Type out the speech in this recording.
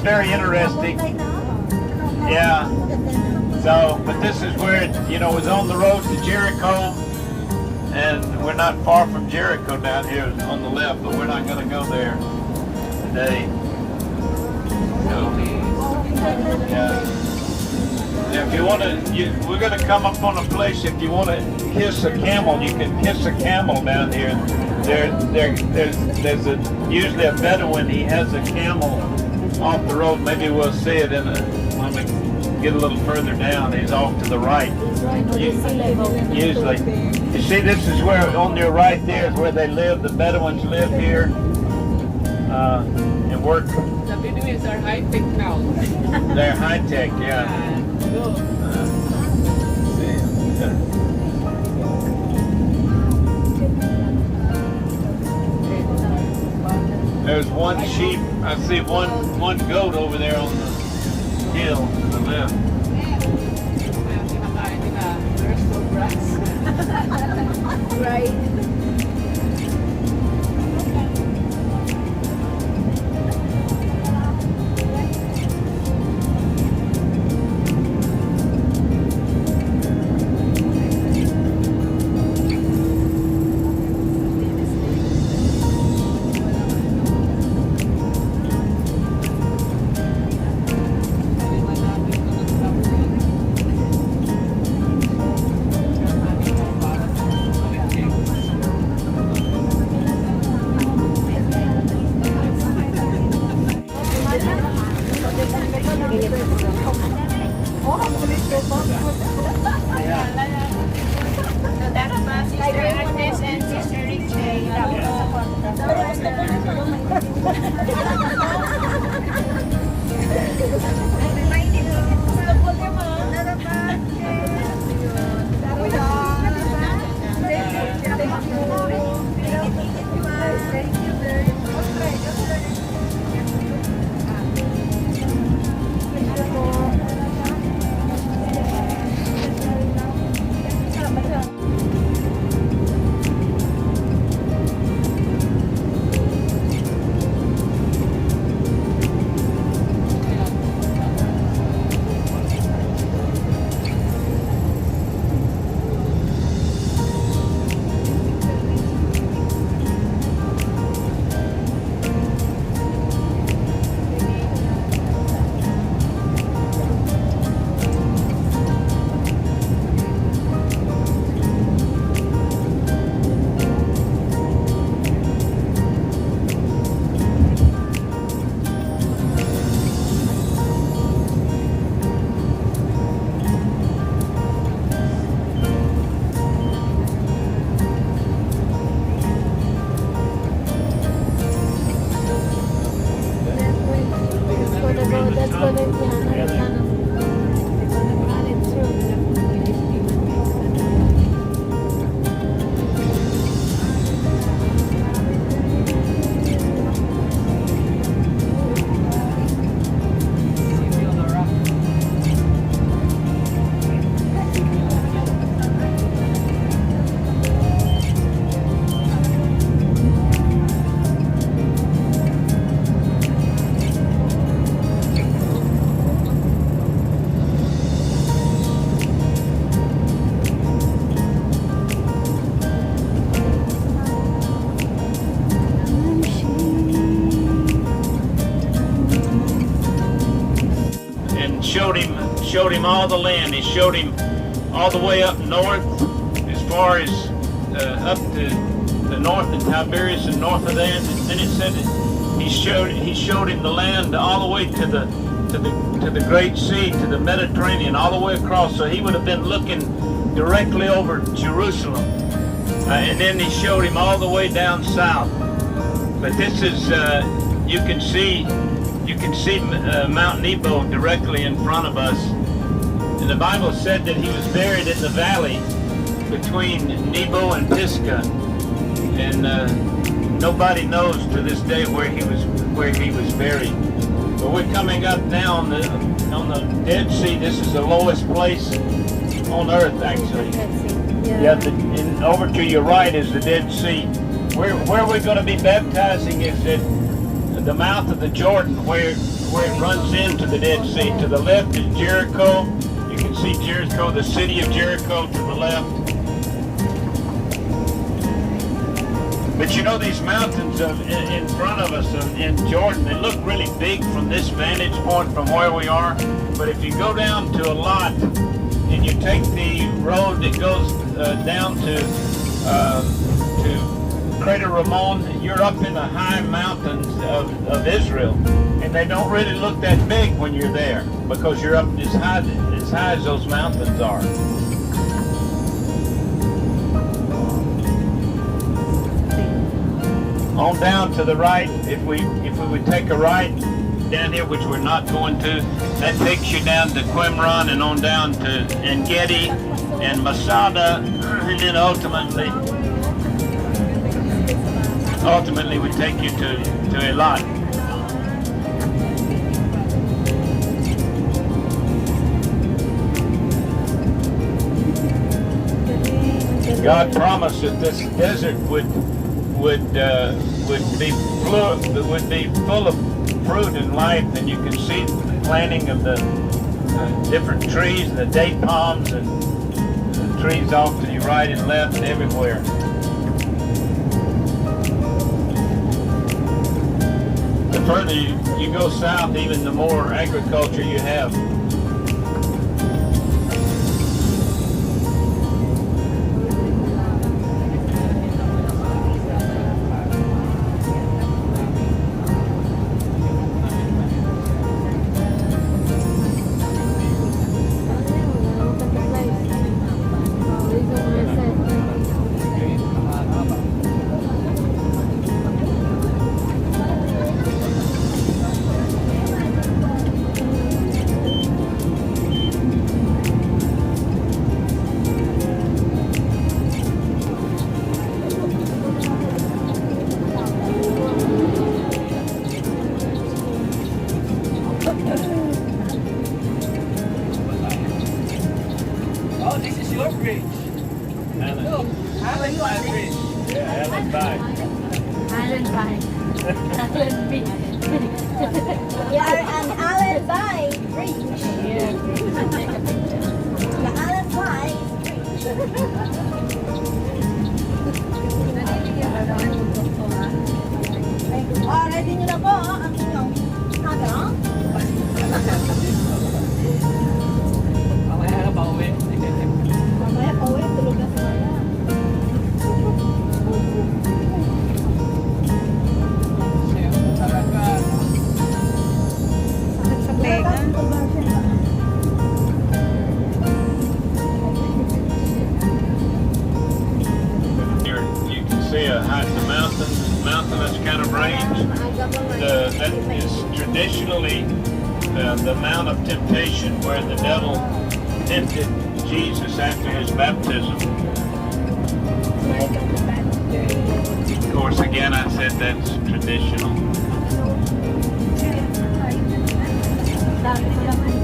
it's very interesting. Yeah. So, but this is where it, you know, was on the road to Jericho, and we're not far from Jericho down here on the left, but we're not going to go there today. So, yeah. If you want to, we're going to come up on a place. If you want to kiss a camel, you can kiss a camel down here. There's usually a Bedouin. He has a camel off the road. Maybe we'll see it in when we get a little further down. He's off to the right. Usually, you see, this is where on your right there is where they live. The Bedouins live here and work. The Bedouins are high tech now. They're high tech, yeah. There's one sheep. I see one goat over there on the hill on the left. Right. Showed him all the land. He showed him all the way up north, as far as up to the north of Tiberias and north of there. And then it said that he showed him the land all the way to the Great Sea, to the Mediterranean, all the way across. So he would have been looking directly over Jerusalem. And then he showed him all the way down south. But this is you can see Mount Nebo directly in front of us. And the Bible said that he was buried in the valley between Nebo and Pisgah. And nobody knows to this day where he was buried. But we're coming up now on the Dead Sea. This is the lowest place on earth, actually. Yeah, and over to your right is the Dead Sea. Where we're going to be baptizing is at the mouth of the Jordan, where where it runs into the Dead Sea. To the left is Jericho. You can see Jericho, the city of Jericho to the left. But you know, these mountains in front of us in Jordan, they look really big from this vantage point from where we are. But if you go down to a lot and you take the road that goes down to Crater Ramon, you're up in the high mountains of Israel. And they don't really look that big when you're there because you're up as high as those mountains are. On down to the right, if we would take a right down here, which we're not going to, that takes you down to Qumran and on down to En-Gedi and Masada, and then ultimately would take you to Eilat. God promised that this desert would be full of fruit and life, and you can see the planting of the different trees, the date palms, and the trees off to your right and left and everywhere. The further you go south, even the more agriculture you have. Oh, this is your bridge. Look, Alan Bridge. Yeah, Alan Bike. Alan Bike. Alan B. We are an Alan Bike bridge. Yeah. The Alan Bike bridge. Ready nyo na po ang inyong hagam. Mamaya ka pa uwi. Mamaya pa uwi, tulog na sa kanya. Talaga. Sakit sa tenga. Here you can see the mountainous kind of range. That is traditionally the Mount of Temptation where the devil tempted Jesus after his baptism. Of course, again, I said that's traditional. Dami ko lang ang